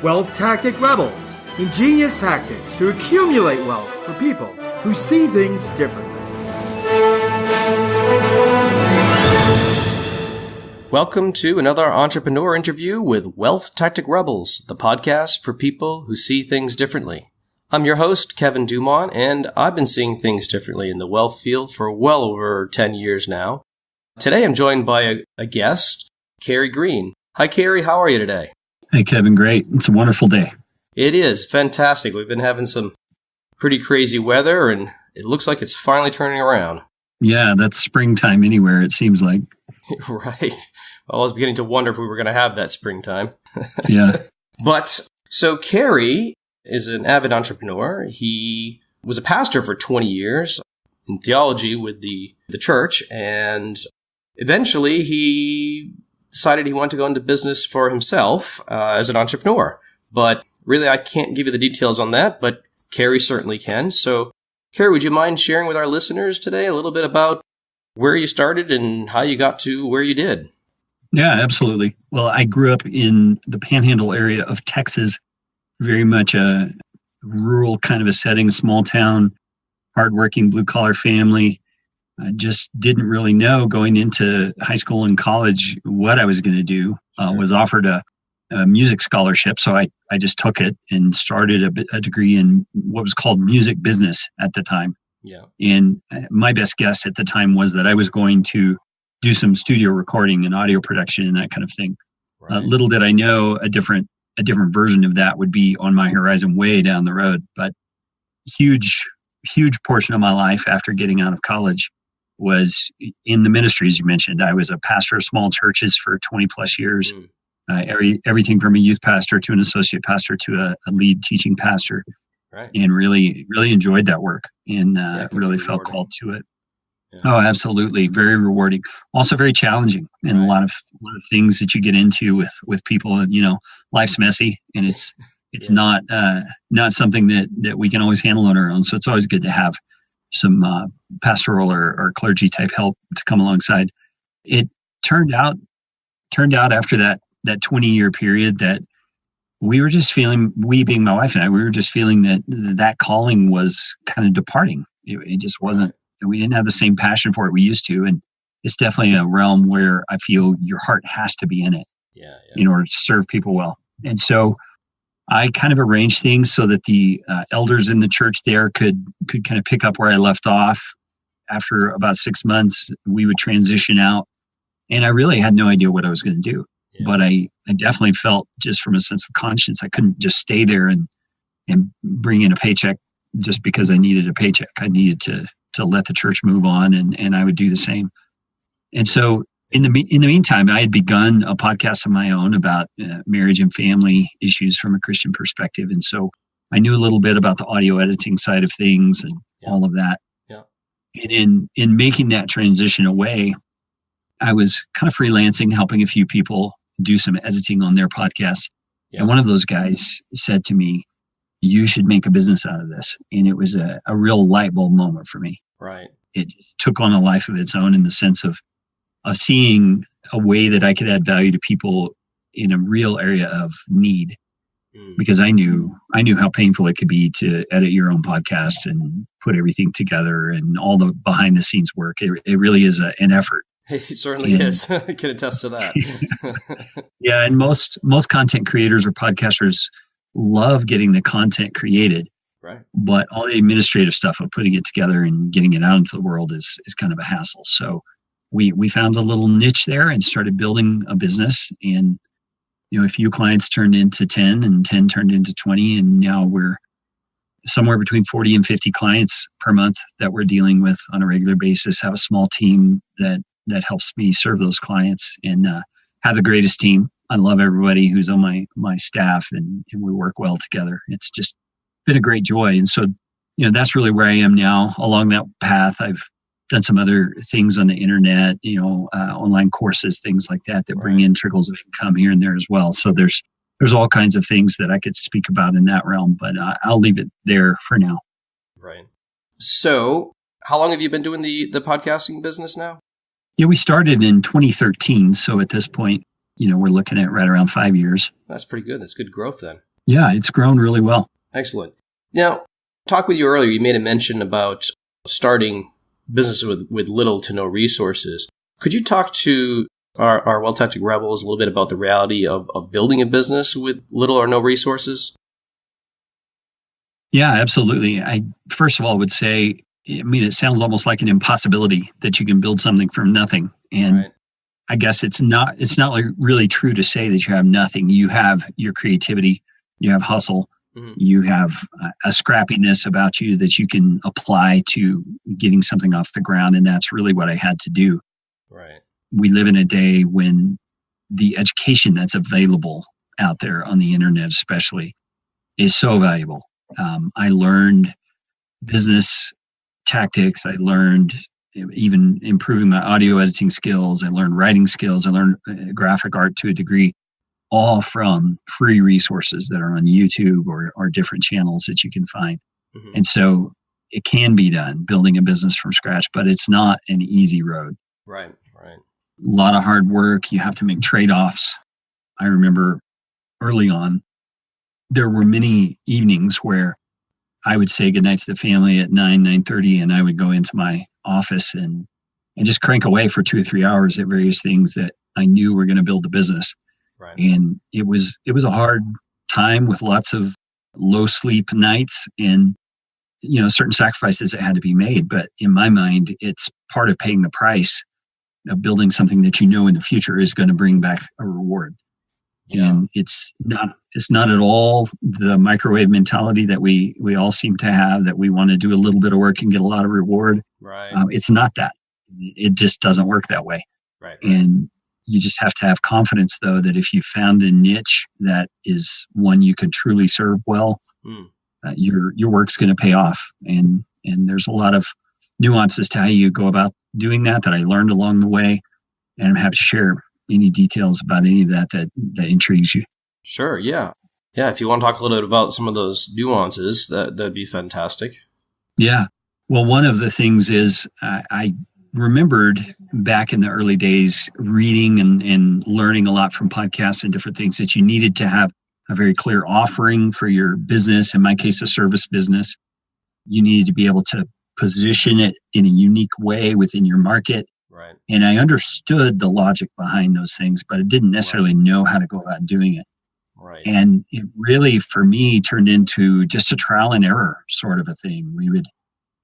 Wealth Tactic Rebels, ingenious tactics to accumulate wealth for people who see things differently. Welcome to another entrepreneur interview with Wealth Tactic Rebels, the podcast for people who see things differently. I'm your host, Kevin Dumont, and I've been seeing things differently in the wealth field for well over 10 years now. Today I'm joined by a guest, Carrey Green. Hi, Carrey. How are you today? Hey, Kevin. Great. It's a wonderful day. It is fantastic. We've been having some pretty crazy weather, and it looks like it's finally turning around. Yeah, that's springtime anywhere, it seems like. Right. Well, I was beginning to wonder if we were going to have that springtime. Yeah. But so Carrey is an avid entrepreneur. He was a pastor for 20 years in theology with the church, and eventually he decided he wanted to go into business for himself as an entrepreneur. But really, I can't give you the details on that, but Carrey certainly can. So, Carrey, would you mind sharing with our listeners today a little bit about where you started and how you got to where you did? Yeah, absolutely. Well, I grew up in the Panhandle area of Texas, very much a rural kind of a setting, small town, hardworking blue-collar family. I just didn't really know going into high school and college what I was going to do. Was offered a music scholarship, so I just took it and started a degree in what was called music business at the time. Yeah. And my best guess at the time was that I was going to do some studio recording and audio production and that kind of thing. Right. Little did I know a different version of that would be on my horizon way down the road. But huge portion of my life after getting out of college was in the ministry, as you mentioned. I was a pastor of small churches for 20 plus years. Everything from a youth pastor to an associate pastor to a lead teaching pastor. Right. And really enjoyed that work and really felt called to it. Yeah. Oh, absolutely. Very rewarding. Also very challenging, and a lot of things that you get into with people. And, life's messy, and it's not something that we can always handle on our own. So it's always good to have some pastoral or clergy type help to come alongside. It turned out after that 20-year period that we were just feeling, we being my wife and I, we were just feeling that calling was kind of departing. It just wasn't, we didn't have the same passion for it we used to. And it's definitely a realm where I feel your heart has to be in it in order to serve people well. And so I kind of arranged things so that the elders in the church there could kind of pick up where I left off. After about 6 months, we would transition out. And I really had no idea what I was going to do. Yeah. But I definitely felt, just from a sense of conscience, I couldn't just stay there and bring in a paycheck just because I needed a paycheck. I needed to let the church move on, and I would do the same. And so in the meantime, I had begun a podcast of my own about marriage and family issues from a Christian perspective. And so I knew a little bit about the audio editing side of things and all of that. Yeah. And in making that transition away, I was kind of freelancing, helping a few people do some editing on their podcasts. Yeah. And one of those guys said to me, "You should make a business out of this." And it was a real light bulb moment for me. Right. It took on a life of its own in the sense of seeing a way that I could add value to people in a real area of need. Because I knew how painful it could be to edit your own podcast and put everything together and all the behind the scenes work. It really is an effort. It certainly is. I can attest to that. Yeah, and most content creators or podcasters love getting the content created. Right. But all the administrative stuff of putting it together and getting it out into the world is kind of a hassle. So we found a little niche there and started building a business. And a few clients turned into 10, and 10 turned into 20, and now we're somewhere between 40 and 50 clients per month that we're dealing with on a regular basis. Have a small team that helps me serve those clients, and have the greatest team. I love everybody who's on my staff, and we work well together. It's just been a great joy. And so, that's really where I am now. Along that path, I've done some other things on the internet, online courses, things like that bring in trickles of income here and there as well. So there's all kinds of things that I could speak about in that realm, but I'll leave it there for now. Right. So how long have you been doing the podcasting business now? Yeah, we started in 2013. So at this point, we're looking at right around 5 years. That's pretty good. That's good growth then. Yeah, it's grown really well. Excellent. Now, talk with you earlier, you made a mention about starting business with little to no resources. Could you talk to our well-tactic rebels a little bit about the reality of building a business with little or no resources? Yeah, absolutely. I first of all would say, it sounds almost like an impossibility that you can build something from nothing. And Right. I guess it's not like really true to say that you have nothing. You have your creativity, you have hustle, Mm-hmm. you have a scrappiness about you that you can apply to getting something off the ground. And that's really what I had to do. Right. We live in a day when the education that's available out there on the internet, especially, is so valuable. I learned business tactics. I learned even improving my audio editing skills. I learned writing skills. I learned graphic art to a degree, all from free resources that are on YouTube or different channels that you can find. Mm-hmm. And so it can be done, building a business from scratch, but it's not an easy road. Right, right. A lot of hard work. You have to make trade-offs. I remember early on, there were many evenings where I would say goodnight to the family at 9:30, and I would go into my office and just crank away for 2 or 3 hours at various things that I knew were going to build the business. Right. And it was a hard time with lots of low sleep nights and certain sacrifices that had to be made. But in my mind, it's part of paying the price of building something that in the future is going to bring back a reward. Yeah. And it's not at all the microwave mentality that we all seem to have, that we want to do a little bit of work and get a lot of reward. Right. It's not that. It just doesn't work that way. Right. And you just have to have confidence, though, that if you found a niche that is one you can truly serve well, your work's going to pay off. And there's a lot of nuances to how you go about doing that I learned along the way. And I'm happy to share any details about any of that intrigues you. Sure. Yeah. Yeah. If you want to talk a little bit about some of those nuances, that'd be fantastic. Yeah. Well, one of the things is I remembered back in the early days reading and learning a lot from podcasts and different things that you needed to have a very clear offering for your business. In my case, a service business. You needed to be able to position it in a unique way within your market. Right. And I understood the logic behind those things, but I didn't necessarily know how to go about doing it. Right. And it really, for me, turned into just a trial and error sort of a thing.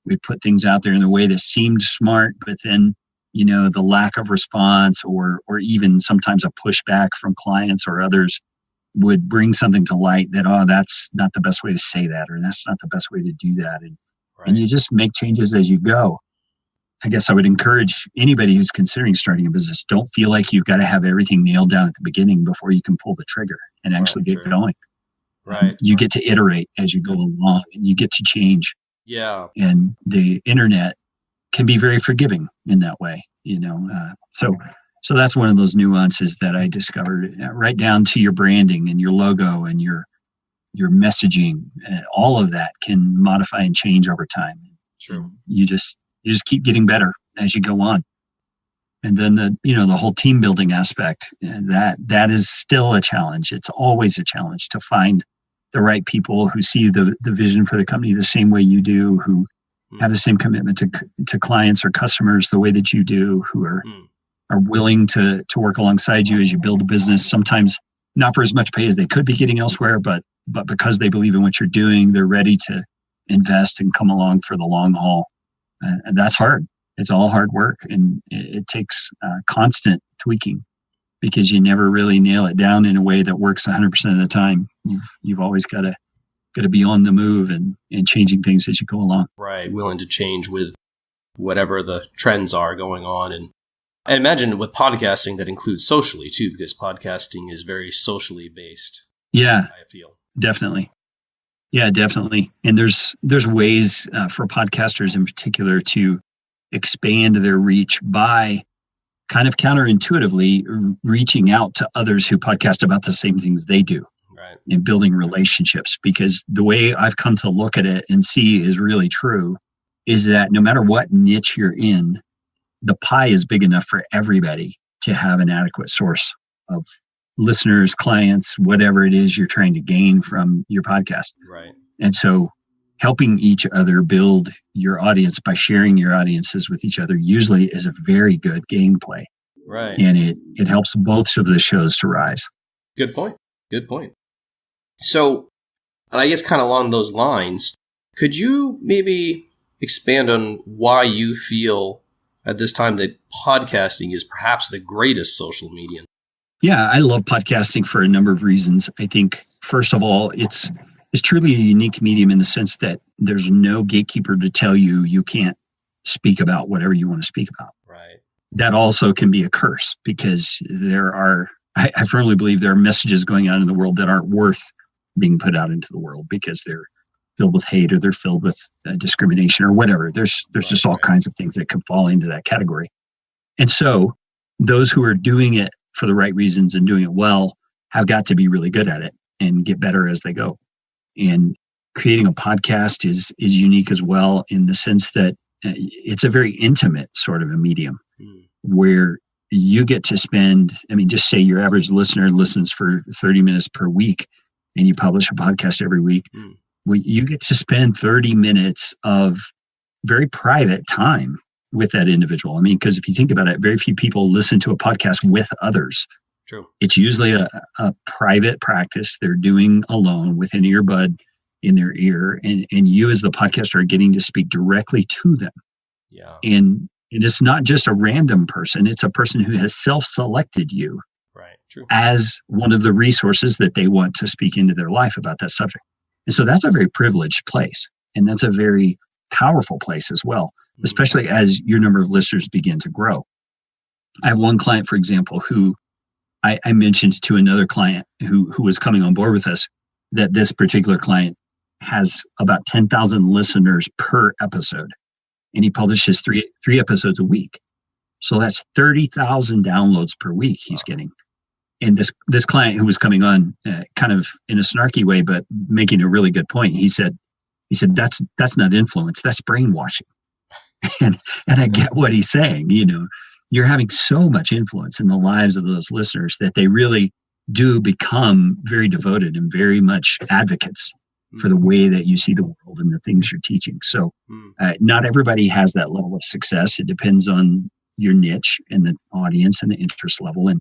We'd put things out there in a way that seemed smart, but then, the lack of response or even sometimes a pushback from clients or others would bring something to light that, that's not the best way to say that, or that's not the best way to do that. And you just make changes as you go. I guess I would encourage anybody who's considering starting a business, don't feel like you've got to have everything nailed down at the beginning before you can pull the trigger and actually get going. Right. You get to iterate as you go along, and you get to change. Yeah. And the internet can be very forgiving in that way, So that's one of those nuances that I discovered, right down to your branding and your logo and your messaging. All of that can modify and change over time. True. You just keep getting better as you go on. And then the whole team building aspect, that is still a challenge. It's always a challenge to find the right people who see the vision for the company the same way you do, who have the same commitment to clients or customers the way that you do, who are willing to work alongside you as you build a business, sometimes not for as much pay as they could be getting elsewhere, but because they believe in what you're doing, they're ready to invest and come along for the long haul. And that's hard. It's all hard work, and it takes constant tweaking, because you never really nail it down in a way that works 100% of the time. You've always got to be on the move and changing things as you go along. Right, willing to change with whatever the trends are going on. And I imagine with podcasting that includes socially too, because podcasting is very socially based. Yeah, I feel. Definitely. Yeah, definitely. And there's ways for podcasters in particular to expand their reach by kind of counterintuitively reaching out to others who podcast about the same things they do. Right. And building relationships. Because the way I've come to look at it and see is really true is that no matter what niche you're in, the pie is big enough for everybody to have an adequate source of listeners, clients, whatever it is you're trying to gain from your podcast. Right. And so helping each other build your audience by sharing your audiences with each other usually is a very good gameplay. Right. And it helps both of the shows to rise. Good point. Good point. So, I guess kind of along those lines, could you maybe expand on why you feel at this time that podcasting is perhaps the greatest social medium? Yeah, I love podcasting for a number of reasons. I think, first of all, it's truly a unique medium in the sense that there's no gatekeeper to tell you can't speak about whatever you want to speak about. Right. That also can be a curse because I firmly believe there are messages going on in the world that aren't worth being put out into the world because they're filled with hate or they're filled with discrimination or whatever. There's just all kinds of things that could fall into that category. And so those who are doing it for the right reasons and doing it well have got to be really good at it and get better as they go. And creating a podcast is unique as well in the sense that it's a very intimate sort of a medium where you get to spend, just say your average listener listens for 30 minutes per week and you publish a podcast every week. Well, you get to spend 30 minutes of very private time with that individual. Because if you think about it, very few people listen to a podcast with others. True. It's usually a private practice they're doing alone with an earbud in their ear. And you as the podcaster are getting to speak directly to them. Yeah. And it's not just a random person. It's a person who has self-selected you True. as one of the resources that they want to speak into their life about that subject. And so that's a very privileged place. And that's a very powerful place as well, especially as your number of listeners begin to grow. I have one client, for example, who I mentioned to another client who was coming on board with us that this particular client has about 10,000 listeners per episode. And he publishes three episodes a week. So that's 30,000 downloads per week he's getting. And this client who was coming on kind of in a snarky way, but making a really good point, he said, that's not influence, that's brainwashing. and I get what he's saying. You're having so much influence in the lives of those listeners that they really do become very devoted and very much advocates for the way that you see the world and the things you're teaching. So not everybody has that level of success. It depends on your niche and the audience and the interest level.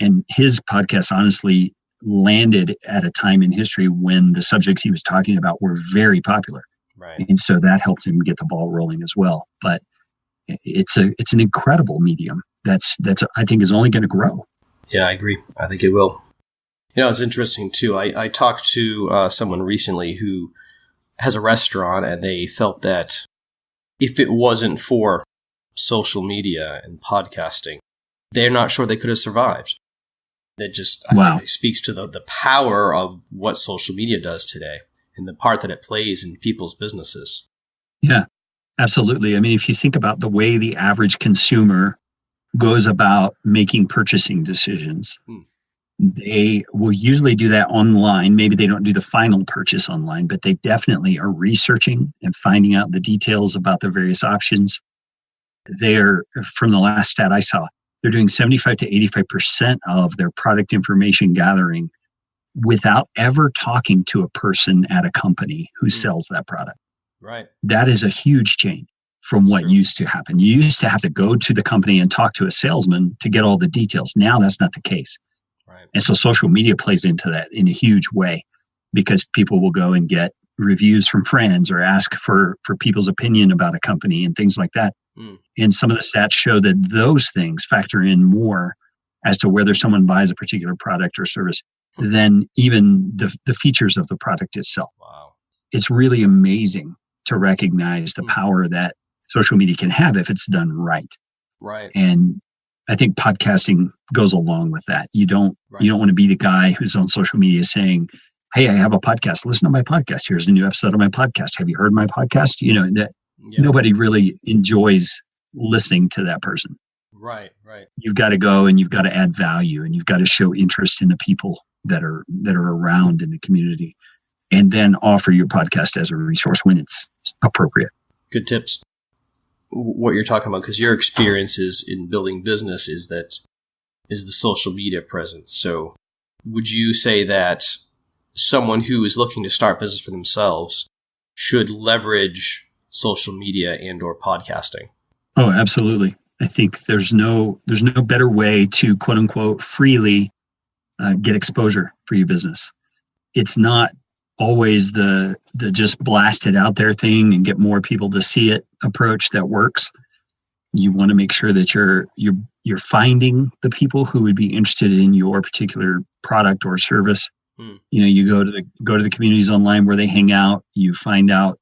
And his podcast honestly landed at a time in history when the subjects he was talking about were very popular. Right. And so that helped him get the ball rolling as well. But it's an incredible medium that's I think is only going to grow. Yeah, I agree. I think it will. It's interesting too. I talked to someone recently who has a restaurant, and they felt that if it wasn't for social media and podcasting, they're not sure they could have survived. That just I think speaks to the power of what social media does today and the part that it plays in people's businesses. Yeah, absolutely. If you think about the way the average consumer goes about making purchasing decisions, they will usually do that online. Maybe they don't do the final purchase online, but they definitely are researching and finding out the details about the various options. They're, from the last stat I saw, they're doing 75 to 85% of their product information gathering without ever talking to a person at a company who sells that product. Right. That is a huge change from what used to happen. You used to have to go to the company and talk to a salesman to get all the details. Now that's not the case. Right. And so social media plays into that in a huge way because people will go and get reviews from friends or ask for people's opinion about a company and things like that. And some of the stats show that those things factor in more as to whether someone buys a particular product or service than even the features of the product itself. Wow. It's really amazing to recognize the power that social media can have if it's done right. Right. And I think podcasting goes along with that. You don't want to be the guy who's on social media saying, "Hey, I have a podcast. Listen to my podcast. Here's a new episode of my podcast. Have you heard my podcast?" Nobody really enjoys listening to that person. Right. You've got to go and you've got to add value and you've got to show interest in the people that are around in the community, and then offer your podcast as a resource when it's appropriate. Good tips. What you're talking about, because your experiences in building business is the social media presence. So would you say that someone who is looking to start business for themselves should leverage social media and or podcasting? Oh, absolutely. I think there's no better way to quote unquote freely get exposure for your business. It's not always the just blast it out there thing and get more people to see it approach that works. You want to make sure that you're finding the people who would be interested in your particular product or service. You go to the communities online where they hang out. You find out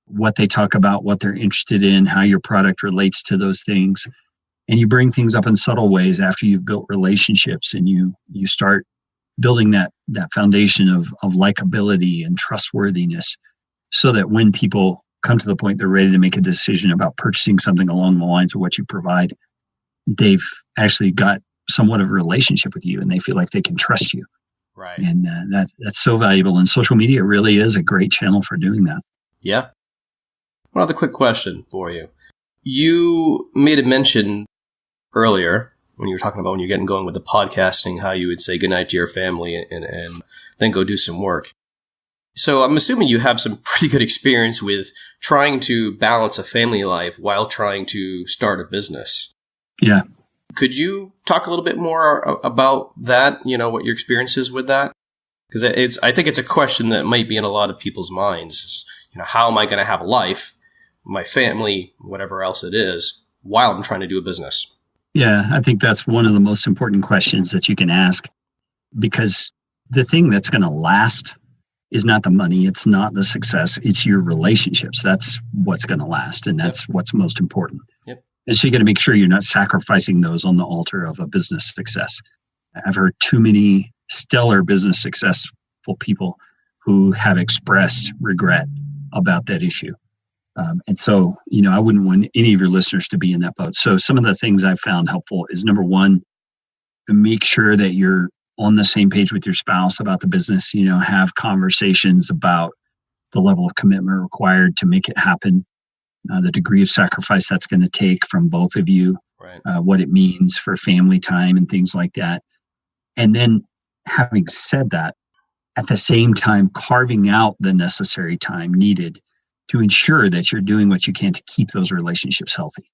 what they talk about, what they're interested in, how your product relates to those things, and you bring things up in subtle ways after you've built relationships, and you start building that foundation of likability and trustworthiness, so that when people come to the point they're ready to make a decision about purchasing something along the lines of what you provide, they've actually got somewhat of a relationship with you and they feel like they can trust you. Right. And that's so valuable. And social media really is a great channel for doing that. Yeah. One other quick question for you. You made a mention earlier when you were talking about when you're getting going with the podcasting, how you would say goodnight to your family and then go do some work. So I'm assuming you have some pretty good experience with trying to balance a family life while trying to start a business. Yeah. Could you talk a little bit more about that, what your experience is with that? Because I think it's a question that might be in a lot of people's minds. How am I going to have a life, my family, whatever else it is, while I'm trying to do a business? Yeah, I think that's one of the most important questions that you can ask, because the thing that's going to last is not the money. It's not the success. It's your relationships. That's what's going to last. And that's what's most important. Yep. And so you got to make sure you're not sacrificing those on the altar of a business success. I've heard too many stellar business successful people who have expressed regret about that issue. And so, I wouldn't want any of your listeners to be in that boat. So some of the things I've found helpful is, number one, make sure that you're on the same page with your spouse about the business. Have conversations about the level of commitment required to make it happen, the degree of sacrifice that's going to take from both of you, right. What it means for family time and things like that. And then, having said that, at the same time, carving out the necessary time needed to ensure that you're doing what you can to keep those relationships healthy.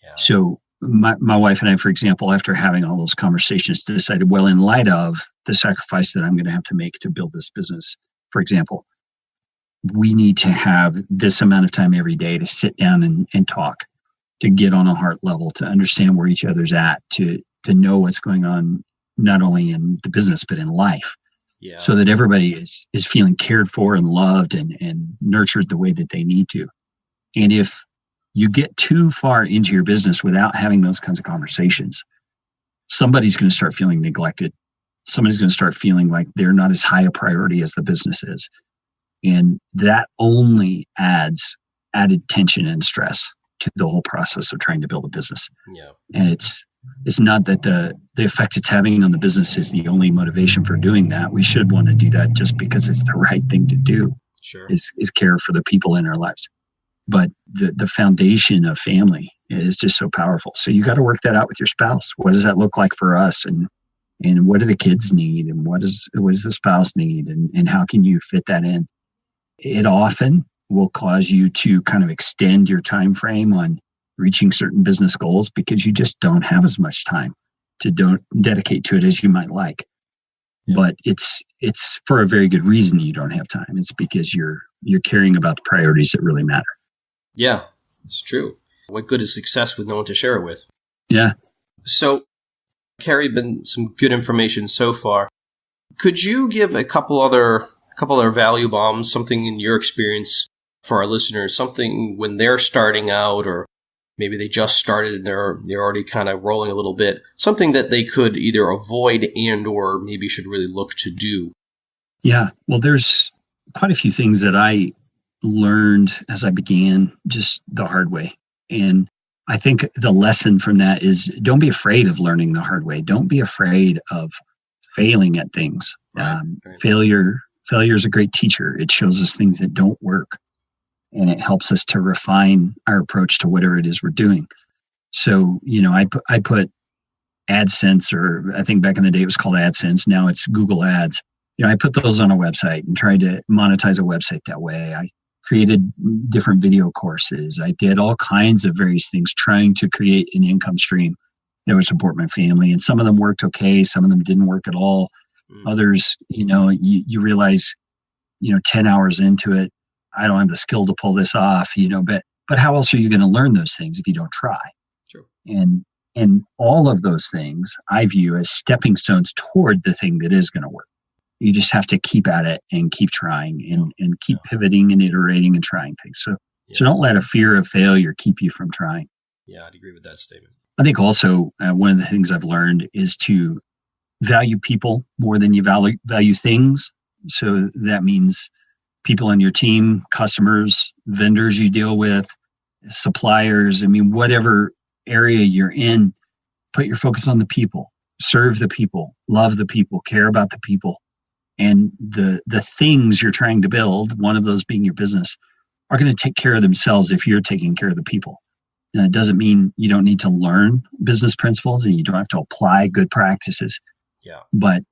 Yeah. So my wife and I, for example, after having all those conversations, decided, well, in light of the sacrifice that I'm going to have to make to build this business, for example, we need to have this amount of time every day to sit down and talk, to get on a heart level, to understand where each other's at, to know what's going on, not only in the business, but in life. Yeah. So that everybody is feeling cared for and loved and nurtured the way that they need to. And if you get too far into your business without having those kinds of conversations, somebody's going to start feeling neglected. Somebody's going to start feeling like they're not as high a priority as the business is. And that only adds added tension and stress to the whole process of trying to build a business. Yeah. And it's not that the effect it's having on the business is the only motivation for doing that. We should want to do that just because it's the right thing to do. Sure. Is care for the people in our lives. But the foundation of family is just so powerful. So you got to work that out with your spouse. What does that look like for us? And what do the kids need? And what does the spouse need? And how can you fit that in? It often will cause you to kind of extend your time frame on reaching certain business goals because you just don't have as much time to dedicate to it as you might like. Yeah. But it's for a very good reason you don't have time. It's because you're caring about the priorities that really matter. Yeah, it's true. What good is success with no one to share it with? Yeah. So, Carrey, been some good information so far. Could you give a couple other value bombs, something in your experience for our listeners, something when they're starting out, or maybe they just started and they're already kind of rolling a little bit, something that they could either avoid and or maybe should really look to do? Yeah, well, there's quite a few things that I learned as I began just the hard way. And I think the lesson from that is don't be afraid of learning the hard way. Don't be afraid of failing at things. Right. Failure is a great teacher. It shows us things that don't work, and it helps us to refine our approach to whatever it is we're doing. So, I put AdSense, or I think back in the day it was called AdSense. Now it's Google Ads. I put those on a website and tried to monetize a website that way. I created different video courses. I did all kinds of various things trying to create an income stream that would support my family. And some of them worked okay. Some of them didn't work at all. Others, you realize, 10 hours into it, I don't have the skill to pull this off, but how else are you going to learn those things if you don't try? True. And all of those things I view as stepping stones toward the thing that is going to work. You just have to keep at it and keep trying and keep pivoting and iterating and trying things. So don't let a fear of failure keep you from trying. Yeah, I'd agree with that statement. I think also one of the things I've learned is to value people more than you value things. So that means people on your team, customers, vendors you deal with, suppliers. I mean, whatever area you're in, put your focus on the people, serve the people, love the people, care about the people. And the things you're trying to build, one of those being your business, are going to take care of themselves if you're taking care of the people. And it doesn't mean you don't need to learn business principles and you don't have to apply good practices. Yeah. But,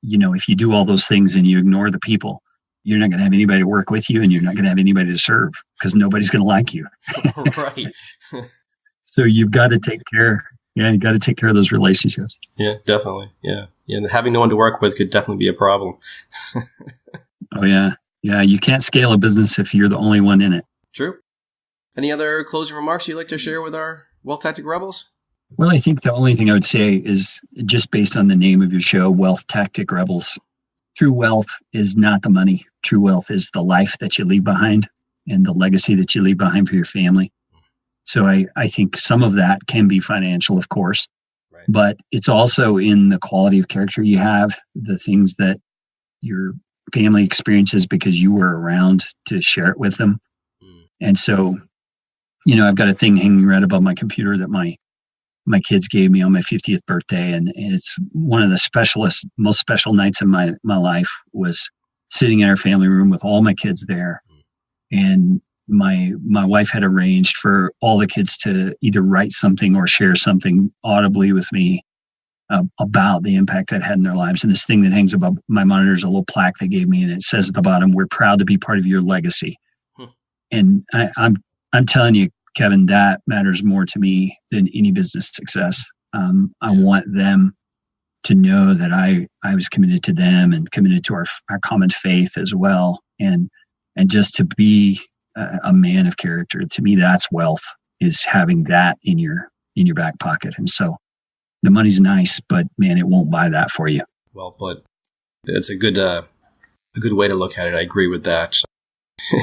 if you do all those things and you ignore the people, you're not going to have anybody to work with you and you're not going to have anybody to serve because nobody's going to like you. Right. So you've got to take care. Yeah, you got to take care of those relationships. Yeah, definitely. Yeah. And having no one to work with could definitely be a problem. Oh, yeah. Yeah, you can't scale a business if you're the only one in it. True. Any other closing remarks you'd like to share with our Wealth Tactic Rebels? Well, I think the only thing I would say is just based on the name of your show, Wealth Tactic Rebels. True wealth is not the money. True wealth is the life that you leave behind and the legacy that you leave behind for your family. So I think some of that can be financial, of course, right, but it's also in the quality of character you have, the things that your family experiences because you were around to share it with them. And so, I've got a thing hanging right above my computer that my kids gave me on my 50th birthday. And it's one of the most special nights in my life was sitting in our family room with all my kids there. And my wife had arranged for all the kids to either write something or share something audibly with me about the impact that had in their lives. And this thing that hangs above my monitor is a little plaque they gave me, and it says at the bottom, "We're proud to be part of your legacy." And I'm telling you, Kevin, that matters more to me than any business success. I want them to know that I was committed to them and committed to our common faith as well. And just to be a man of character, to me, that's wealth, is having that in your back pocket. And so the money's nice, but man, it won't buy that for you. Well put. That's a good way to look at it. I agree with that.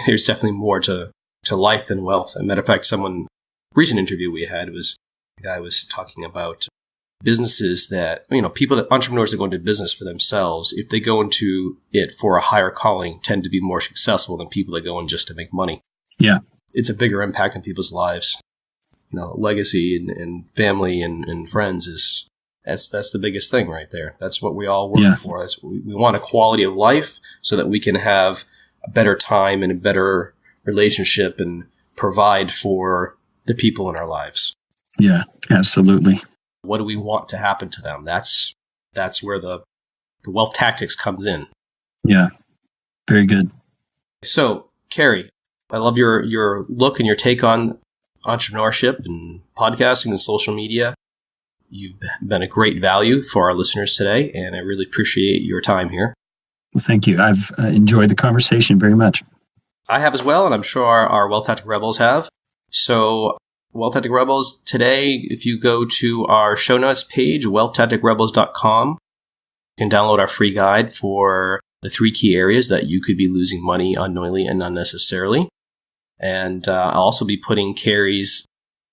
There's definitely more to life than wealth. As a matter of fact, recent interview we had was a guy was talking about businesses that, entrepreneurs that go into business for themselves, if they go into it for a higher calling, tend to be more successful than people that go in just to make money. Yeah. It's a bigger impact in people's lives. Legacy and family and friends that's the biggest thing right there. That's what we all work for. We want a quality of life so that we can have a better time and a better relationship and provide for the people in our lives. Yeah, absolutely. What do we want to happen to them? That's where the wealth tactics comes in. Yeah, very good. So, Carrey, I love your look and your take on entrepreneurship and podcasting and social media. You've been a great value for our listeners today, and I really appreciate your time here. Well, thank you. I've enjoyed the conversation very much. I have as well, and I'm sure our Wealth Tactic Rebels have. So, Wealth Tactic Rebels, today, if you go to our show notes page, wealthtacticrebels.com, you can download our free guide for the 3 key areas that you could be losing money unknowingly and unnecessarily. And I'll also be putting Carrey's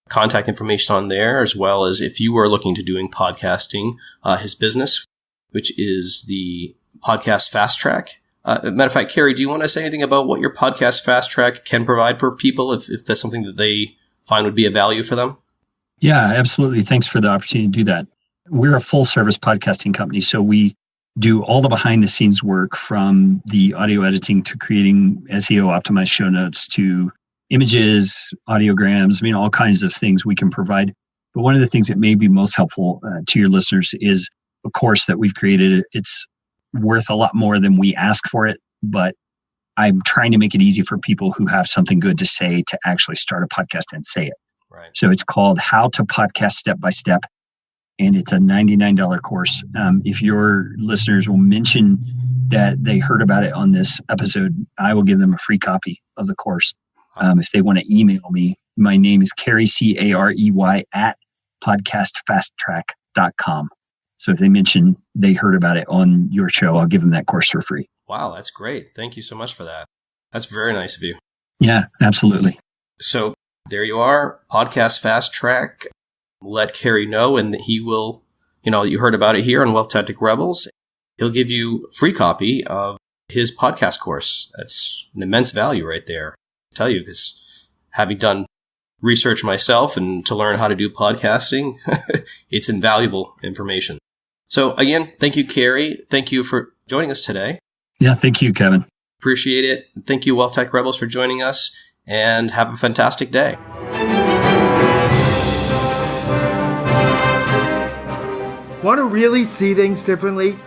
contact information on there, as well as if you are looking to doing podcasting, his business, which is the Podcast Fast Track. Matter of fact, Carrey, do you want to say anything about what your Podcast Fast Track can provide for people if that's something that they find would be a value for them? Yeah, absolutely. Thanks for the opportunity to do that. We're a full service podcasting company, so we do all the behind the scenes work, from the audio editing to creating SEO optimized show notes to images, audiograms, all kinds of things we can provide. But one of the things that may be most helpful to your listeners is a course that we've created. It's worth a lot more than we ask for it, but I'm trying to make it easy for people who have something good to say to actually start a podcast and say it. Right. So it's called How to Podcast Step by Step, and it's a $99 course. If your listeners will mention that they heard about it on this episode, I will give them a free copy of the course. If they want to email me, my name is Carrey, Carey, at podcastfasttrack.com. So if they mention they heard about it on your show, I'll give them that course for free. Wow, that's great. Thank you so much for that. That's very nice of you. Yeah, absolutely. So there you are, Podcast Fast Track. Let Carrey know, and he will, you heard about it here on Wealth Tactic Rebels. He'll give you a free copy of his podcast course. That's an immense value right there. I tell you, because having done research myself and to learn how to do podcasting, it's invaluable information. So again, thank you, Carrey. Thank you for joining us today. Yeah, thank you, Kevin. Appreciate it. Thank you, Wealth Tech Rebels, for joining us, and have a fantastic day. Want to really see things differently?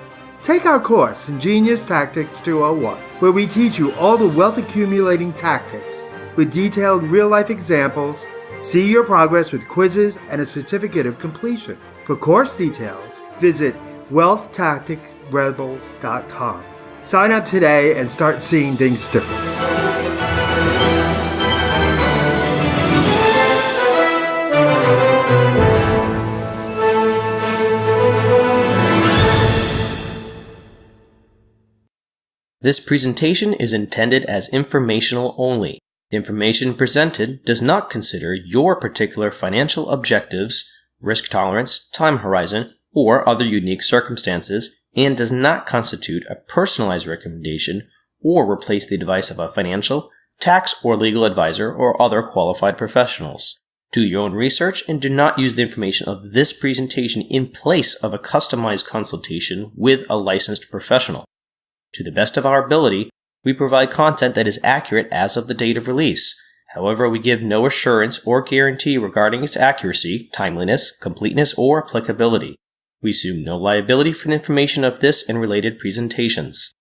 Take our course, Ingenious Tactics 201, where we teach you all the wealth accumulating tactics with detailed real-life examples. See your progress with quizzes and a certificate of completion. For course details, visit wealthtacticrebels.com. Sign up today and start seeing things differently. This presentation is intended as informational only. The information presented does not consider your particular financial objectives, risk tolerance, time horizon, or other unique circumstances, and does not constitute a personalized recommendation or replace the advice of a financial, tax, or legal advisor or other qualified professionals. Do your own research and do not use the information of this presentation in place of a customized consultation with a licensed professional. To the best of our ability, we provide content that is accurate as of the date of release. However, we give no assurance or guarantee regarding its accuracy, timeliness, completeness, or applicability. We assume no liability for the information of this and related presentations.